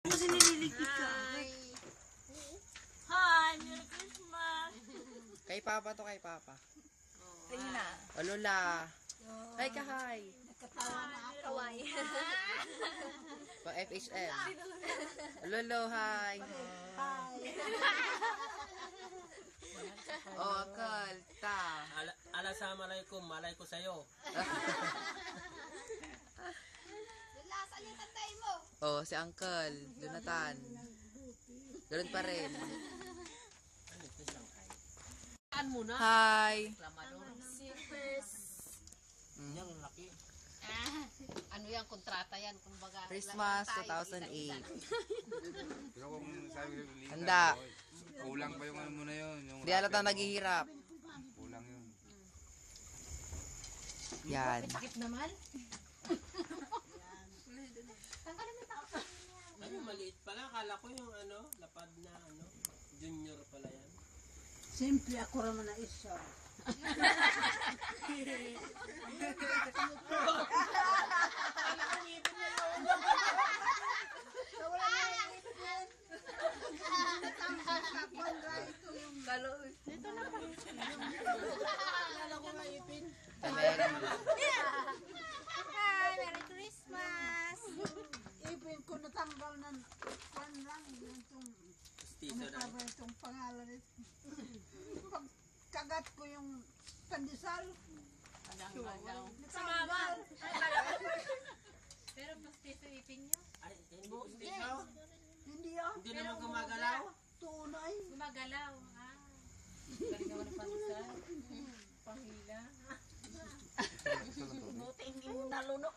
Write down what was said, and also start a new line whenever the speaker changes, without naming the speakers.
Kasi nililigpit ka.
Hi! Merry Christmas!
Kay Papa to, kay Papa.
Tingin na.
O Lola. Hi ka, hi.
Nakatawa na ako.
Pa FHM. O Lolo, hi.
Hi.
O, Akal, ta.
Assalamualaikum, malay ko sa'yo.
Saan yung tatay mo?
O, si Uncle, Jonathan. Ganun pa rin.
Saan muna?
Hi.
Si First.
Yang laki.
Ano yan? Kontrata yan. Kumbaga.
Christmas
tayo,
2008.
Pero kung sabi ko, Lita,
Handa.
kulang pa yung ano mo na yun. Yung
Di halata naghihirap.
kulang yun.
Yan.
Sakit naman.
Ano, maliit pala. Akala ko yung ano, lapad na ano, junior pala yan.
Simple ako naman na isa.
Merry Christmas!
Ipin ko natanggal ng pan lang. Itong,
Stiso na.
itong pangalan ito. Pagkagat ko yung pandesal.
Sumama. Pero mas dito ipin nyo.
Ay, hindi stiso.
Hindi ah.
Hindi naman gumagalaw.
Tunay.
Gumagalaw. Galing naman ang pandesal. Panghila.
Buti hindi mo nalunok.